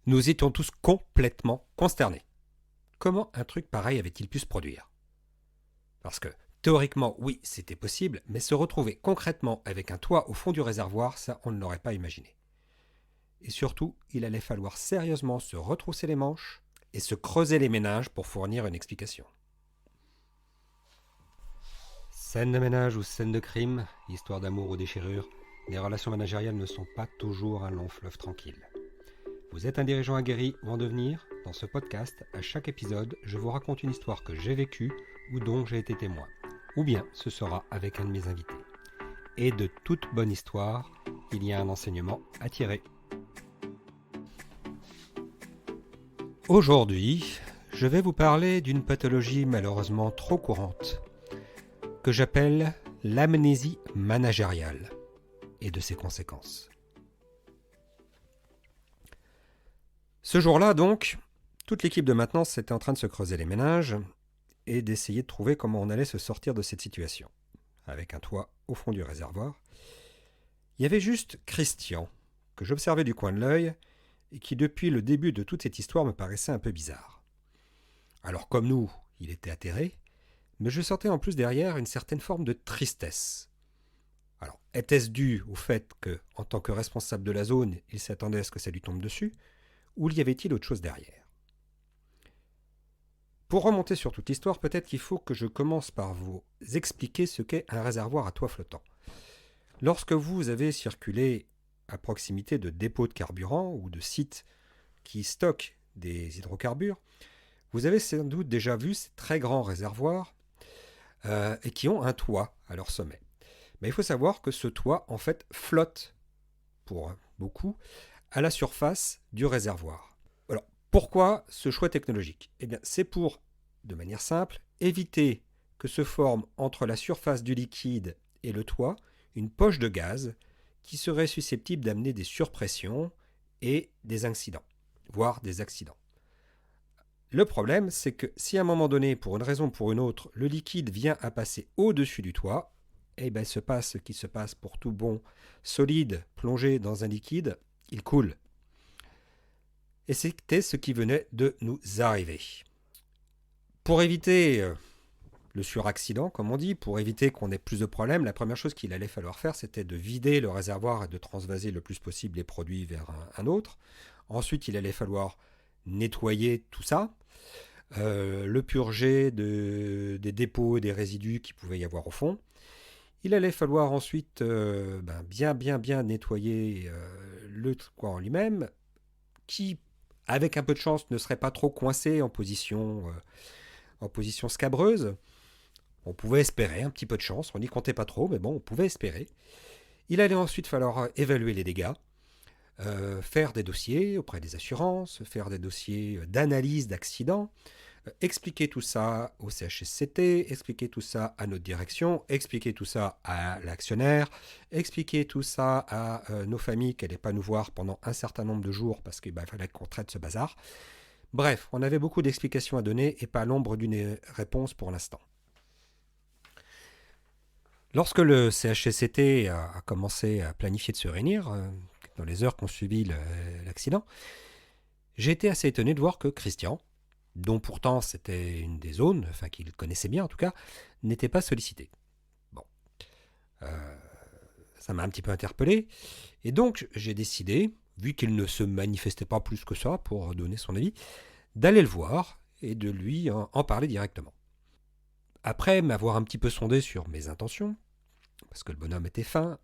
Nous étions tous complètement consternés. Comment un truc pareil avait-il pu se produire? Parce que, théoriquement, oui, c'était possible, mais se retrouver concrètement avec un toit au fond du réservoir, ça, on ne l'aurait pas imaginé. Et surtout, il allait falloir sérieusement se retrousser les manches et se creuser les méninges pour fournir une explication. Scène de ménage ou scène de crime, histoire d'amour ou déchirure, les relations managériales ne sont pas toujours un long fleuve tranquille. Vous êtes un dirigeant aguerri ou en devenir? Dans ce podcast, à chaque épisode, je vous raconte une histoire que j'ai vécue ou dont j'ai été témoin. Ou bien ce sera avec un de mes invités. Et de toute bonne histoire, il y a un enseignement à tirer. Aujourd'hui, je vais vous parler d'une pathologie malheureusement trop courante, que j'appelle l'amnésie managériale et de ses conséquences. Ce jour-là, donc, toute l'équipe de maintenance était en train de se creuser les méninges et d'essayer de trouver comment on allait se sortir de cette situation. Avec un toit au fond du réservoir, il y avait juste Christian, que j'observais du coin de l'œil et qui, depuis le début de toute cette histoire, me paraissait un peu bizarre. Alors, comme nous, il était atterré, mais je sentais en plus derrière une certaine forme de tristesse. Alors, était-ce dû au fait que, en tant que responsable de la zone, il s'attendait à ce que ça lui tombe dessus, ou y avait-il autre chose derrière? Pour remonter sur toute l'histoire, peut-être qu'il faut que je commence par vous expliquer ce qu'est un réservoir à toit flottant. Lorsque vous avez circulé à proximité de dépôts de carburant ou de sites qui stockent des hydrocarbures, vous avez sans doute déjà vu ces très grands réservoirs et qui ont un toit à leur sommet. Mais il faut savoir que ce toit, en fait, flotte, pour beaucoup, à la surface du réservoir. Alors, pourquoi ce choix technologique? Eh bien, c'est pour, de manière simple, éviter que se forme entre la surface du liquide et le toit une poche de gaz qui serait susceptible d'amener des surpressions et des incidents, voire des accidents. Le problème, c'est que si à un moment donné, pour une raison ou pour une autre, le liquide vient à passer au-dessus du toit, eh bien, il se passe ce qui se passe pour tout bon solide plongé dans un liquide, il coule. Et c'était ce qui venait de nous arriver. Pour éviter le suraccident, comme on dit, pour éviter qu'on ait plus de problèmes, la première chose qu'il allait falloir faire, c'était de vider le réservoir et de transvaser le plus possible les produits vers un autre. Ensuite, il allait falloir nettoyer tout ça, le purger des dépôts et des résidus qu'il pouvait y avoir au fond. Il allait falloir ensuite bien nettoyer le toit en lui-même, qui, avec un peu de chance, ne serait pas trop coincé en position scabreuse. On pouvait espérer un petit peu de chance, on n'y comptait pas trop, mais bon, on pouvait espérer. Il allait ensuite falloir évaluer les dégâts, faire des dossiers auprès des assurances, faire des dossiers d'analyse d'accidents, expliquer tout ça au CHSCT, expliquer tout ça à notre direction, expliquer tout ça à l'actionnaire, expliquer tout ça à nos familles qui n'allaient pas nous voir pendant un certain nombre de jours parce qu'il fallait qu'on traite ce bazar. Bref, on avait beaucoup d'explications à donner et pas l'ombre d'une réponse pour l'instant. Lorsque le CHSCT a commencé à planifier de se réunir, dans les heures qui ont suivi l'accident, j'ai été assez étonné de voir que Christian, dont pourtant c'était une des zones, enfin qu'il connaissait bien en tout cas, n'était pas sollicité. Bon, ça m'a un petit peu interpellé, et donc j'ai décidé, vu qu'il ne se manifestait pas plus que ça pour donner son avis, d'aller le voir et de lui en parler directement. Après m'avoir un petit peu sondé sur mes intentions, parce que le bonhomme était fin,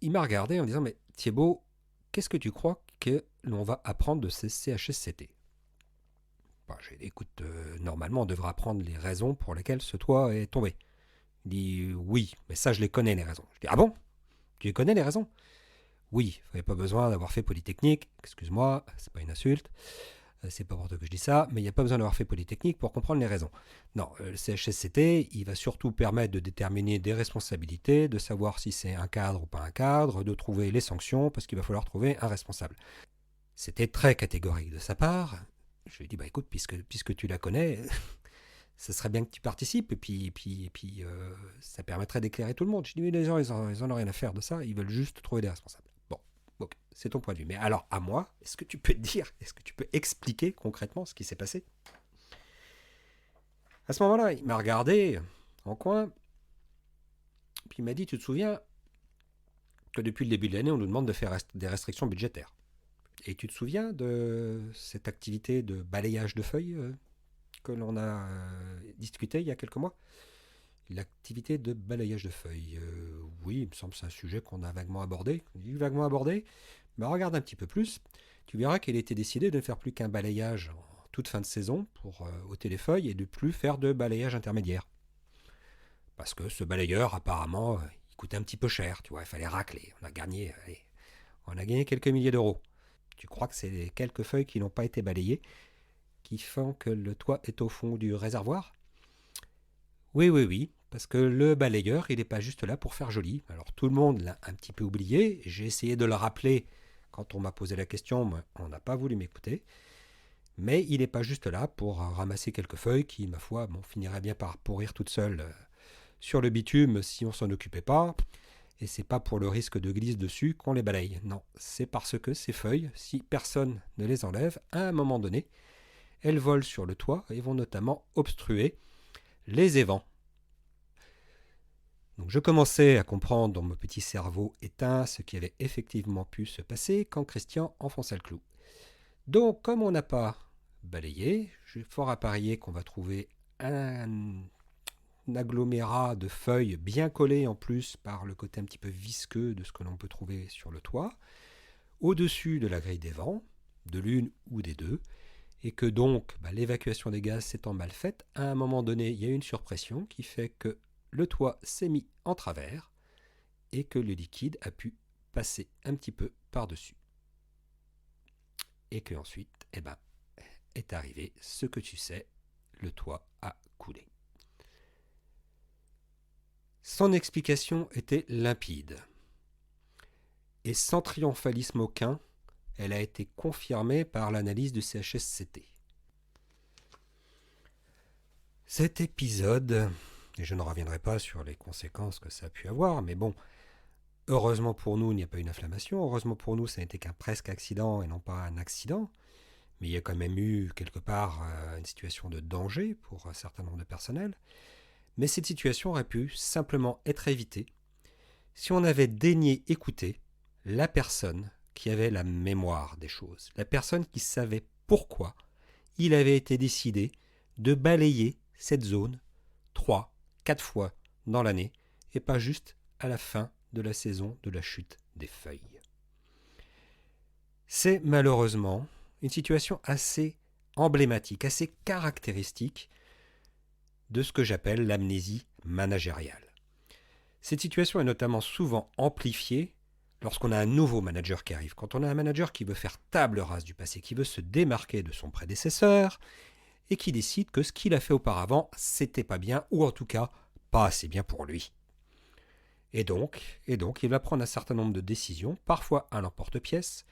il m'a regardé en disant « Mais Thibaut, qu'est-ce que tu crois que l'on va apprendre de ces CHSCT ?» J'ai dit « Écoute, normalement on devrait apprendre les raisons pour lesquelles ce toit est tombé. » Il dit « Oui, mais ça je les connais les raisons. » Je dis « Ah bon? Tu les connais les raisons ?» Oui, il n'y avait pas besoin d'avoir fait Polytechnique, excuse-moi, c'est pas une insulte, c'est pas pour toi que je dis ça, mais il n'y a pas besoin d'avoir fait Polytechnique pour comprendre les raisons. Non, le CHSCT, il va surtout permettre de déterminer des responsabilités, de savoir si c'est un cadre ou pas un cadre, de trouver les sanctions, parce qu'il va falloir trouver un responsable. C'était très catégorique de sa part. Je lui ai dit, écoute, puisque tu la connais, ça serait bien que tu participes, et puis ça permettrait d'éclairer tout le monde. Je lui ai dit, mais les gens, ils en ont rien à faire de ça, ils veulent juste trouver des responsables. Bon, Ok, c'est ton point de vue. Mais alors, à moi, est-ce que tu peux dire, est-ce que tu peux expliquer concrètement ce qui s'est passé? À ce moment-là, il m'a regardé en coin, puis il m'a dit, tu te souviens que depuis le début de l'année, on nous demande de faire des restrictions budgétaires. Et tu te souviens de cette activité de balayage de feuilles que l'on a discuté il y a quelques mois? L'activité de balayage de feuilles. Oui, il me semble que c'est un sujet qu'on a vaguement abordé. Vaguement abordé, mais regarde un petit peu plus. Tu verras qu'il a été décidé de ne faire plus qu'un balayage en toute fin de saison pour ôter les feuilles et de plus faire de balayage intermédiaire. Parce que ce balayeur, apparemment, il coûtait un petit peu cher. Tu vois, il fallait racler. On a gagné quelques milliers d'euros. Tu crois que c'est les quelques feuilles qui n'ont pas été balayées qui font que le toit est au fond du réservoir? Oui, oui, oui, parce que le balayeur, il n'est pas juste là pour faire joli. Alors tout le monde l'a un petit peu oublié. J'ai essayé de le rappeler quand on m'a posé la question, mais on n'a pas voulu m'écouter. Mais il n'est pas juste là pour ramasser quelques feuilles qui, ma foi, finiraient bien par pourrir toutes seules sur le bitume si on s'en occupait pas. Et c'est pas pour le risque de glisse dessus qu'on les balaye. Non, c'est parce que ces feuilles, si personne ne les enlève, à un moment donné, elles volent sur le toit et vont notamment obstruer les évents. Donc je commençais à comprendre dans mon petit cerveau éteint ce qui avait effectivement pu se passer quand Christian enfonça le clou. Donc comme on n'a pas balayé, j'ai fort à parier qu'on va trouver un agglomérat de feuilles bien collées en plus par le côté un petit peu visqueux de ce que l'on peut trouver sur le toit, au-dessus de la grille des vents, de l'une ou des deux, et que donc l'évacuation des gaz s'étant mal faite, à un moment donné, il y a une surpression qui fait que le toit s'est mis en travers et que le liquide a pu passer un petit peu par-dessus. Et que ensuite, est arrivé ce que tu sais, le toit a coulé. Son explication était limpide. Et sans triomphalisme aucun, elle a été confirmée par l'analyse du CHSCT. Cet épisode, et je ne reviendrai pas sur les conséquences que ça a pu avoir, mais bon, heureusement pour nous, il n'y a pas eu une inflammation. Heureusement pour nous, ça n'était qu'un presque accident et non pas un accident. Mais il y a quand même eu quelque part une situation de danger pour un certain nombre de personnel. Mais cette situation aurait pu simplement être évitée si on avait daigné écouter la personne qui avait la mémoire des choses, la personne qui savait pourquoi il avait été décidé de balayer cette zone 3, 4 fois dans l'année et pas juste à la fin de la saison de la chute des feuilles. C'est malheureusement une situation assez emblématique, assez caractéristique de ce que j'appelle l'amnésie managériale. Cette situation est notamment souvent amplifiée lorsqu'on a un nouveau manager qui arrive. Quand on a un manager qui veut faire table rase du passé, qui veut se démarquer de son prédécesseur et qui décide que ce qu'il a fait auparavant, c'était pas bien, ou en tout cas pas assez bien pour lui. Et donc, il va prendre un certain nombre de décisions, parfois à l'emporte-pièce,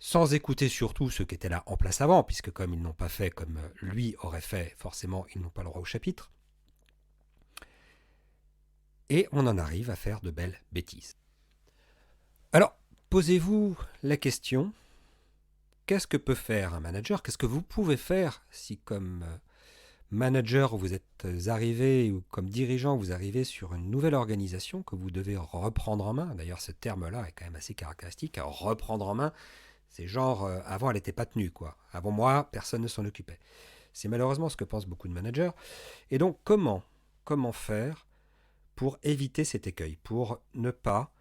sans écouter surtout ceux qui étaient là en place avant, puisque comme ils n'ont pas fait comme lui aurait fait, forcément ils n'ont pas le droit au chapitre. Et on en arrive à faire de belles bêtises. Alors, posez-vous la question, qu'est-ce que peut faire un manager? Qu'est-ce que vous pouvez faire si comme manager vous êtes arrivé ou comme dirigeant vous arrivez sur une nouvelle organisation que vous devez reprendre en main? D'ailleurs ce terme-là est quand même assez caractéristique, reprendre en main. C'est genre, avant elle n'était pas tenue, quoi. Avant moi, personne ne s'en occupait. C'est malheureusement ce que pensent beaucoup de managers. Et donc comment faire pour éviter cet écueil, pour ne pas,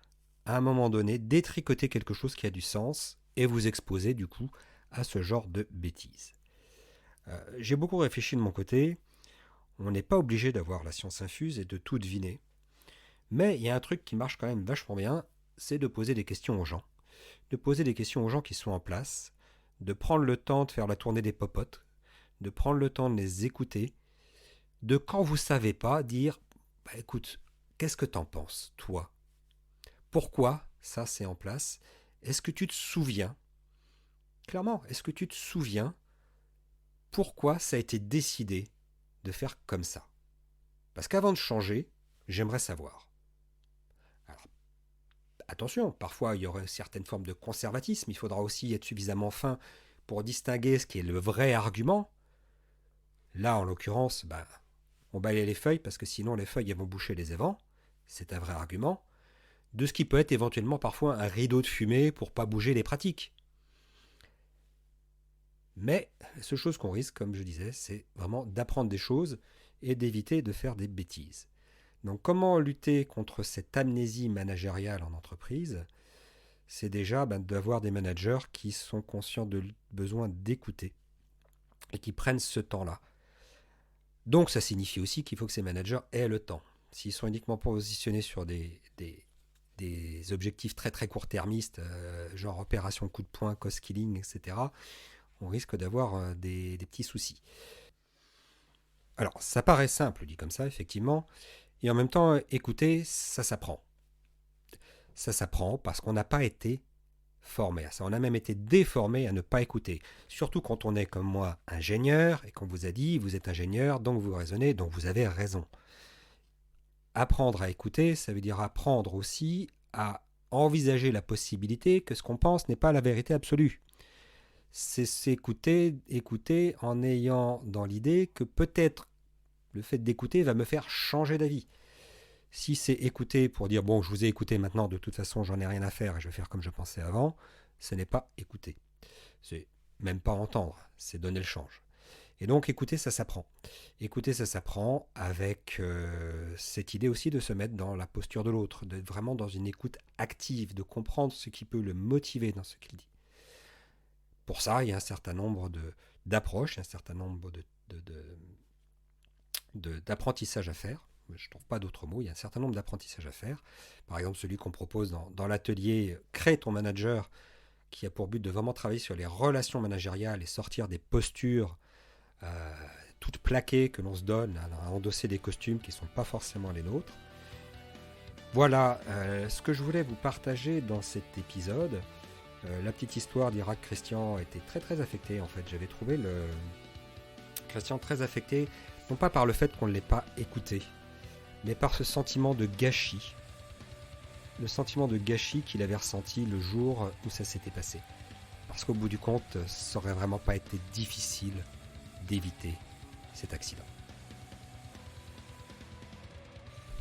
à un moment donné, détricoter quelque chose qui a du sens et vous exposer du coup à ce genre de bêtises. J'ai beaucoup réfléchi de mon côté. On n'est pas obligé d'avoir la science infuse et de tout deviner. Mais il y a un truc qui marche quand même vachement bien, c'est de poser des questions aux gens. De poser des questions aux gens qui sont en place, de prendre le temps de faire la tournée des popotes, de prendre le temps de les écouter, de quand vous savez pas, dire écoute, qu'est-ce que t'en penses, toi? Pourquoi ça c'est en place? Est-ce que tu te souviens? Clairement, est-ce que tu te souviens pourquoi ça a été décidé de faire comme ça? Parce qu'avant de changer, j'aimerais savoir. Alors, Attention, parfois il y aurait certaines formes de conservatisme, il faudra aussi être suffisamment fin pour distinguer ce qui est le vrai argument. Là, en l'occurrence, on balaye les feuilles parce que sinon les feuilles elles vont boucher les évents, c'est un vrai argument, de ce qui peut être éventuellement parfois un rideau de fumée pour pas bouger les pratiques. Mais la seule chose qu'on risque, comme je disais, c'est vraiment d'apprendre des choses et d'éviter de faire des bêtises. Donc comment lutter contre cette amnésie managériale en entreprise ? C'est déjà d'avoir des managers qui sont conscients de besoin d'écouter et qui prennent ce temps-là. Donc ça signifie aussi qu'il faut que ces managers aient le temps. S'ils sont uniquement positionnés sur des objectifs très très court-termistes, genre opération coup de poing, cost-killing, etc., on risque d'avoir des petits soucis. Alors ça paraît simple, dit comme ça, effectivement, et en même temps, écouter, ça s'apprend. Ça s'apprend parce qu'on n'a pas été formé à ça. On a même été déformé à ne pas écouter. Surtout quand on est comme moi ingénieur et qu'on vous a dit vous êtes ingénieur, donc vous raisonnez, donc vous avez raison. Apprendre à écouter, ça veut dire apprendre aussi à envisager la possibilité que ce qu'on pense n'est pas la vérité absolue. C'est s'écouter en ayant dans l'idée que peut-être le fait d'écouter va me faire changer d'avis. Si c'est écouter pour dire bon, je vous ai écouté maintenant, de toute façon j'en ai rien à faire et je vais faire comme je pensais avant, ce n'est pas écouter. C'est même pas entendre, c'est donner le change. Et donc écouter, ça s'apprend. Écouter, ça s'apprend avec cette idée aussi de se mettre dans la posture de l'autre, d'être vraiment dans une écoute active, de comprendre ce qui peut le motiver dans ce qu'il dit. Pour ça, il y a un certain nombre d'approches, un certain nombre d'apprentissages à faire. Je ne trouve pas d'autres mots, il y a un certain nombre d'apprentissages à faire. Par exemple, celui qu'on propose dans l'atelier « Crée ton manager », qui a pour but de vraiment travailler sur les relations managériales et sortir des postures toutes plaquées que l'on se donne à endosser des costumes qui ne sont pas forcément les nôtres. Voilà ce que je voulais vous partager dans cet épisode. La petite histoire d'Irak Christian était très très affectée en fait. J'avais trouvé le Christian très affecté, non pas par le fait qu'on ne l'ait pas écouté, mais par ce sentiment de gâchis. Le sentiment de gâchis qu'il avait ressenti le jour où ça s'était passé. Parce qu'au bout du compte, ça aurait vraiment pas été difficile d'éviter cet accident.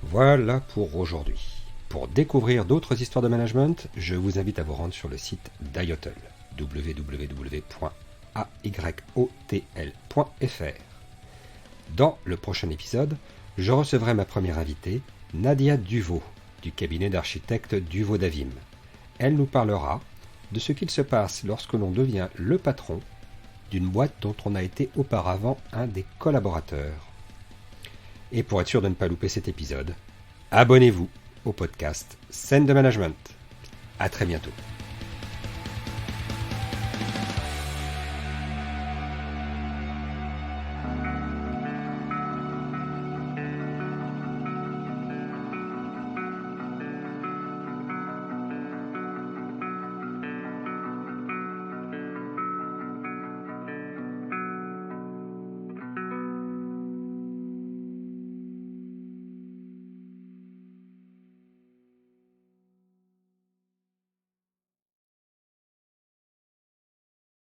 Voilà pour aujourd'hui. Pour découvrir d'autres histoires de management, je vous invite à vous rendre sur le site d'Ayotl, www.ayotl.fr. Dans le prochain épisode, je recevrai ma première invitée, Nadia Duvaux, du cabinet d'architectes Duvaux-Davim. Elle nous parlera de ce qu'il se passe lorsque l'on devient le patron d'une boîte dont on a été auparavant un des collaborateurs. Et pour être sûr de ne pas louper cet épisode, abonnez-vous au podcast Scène de Management. À très bientôt.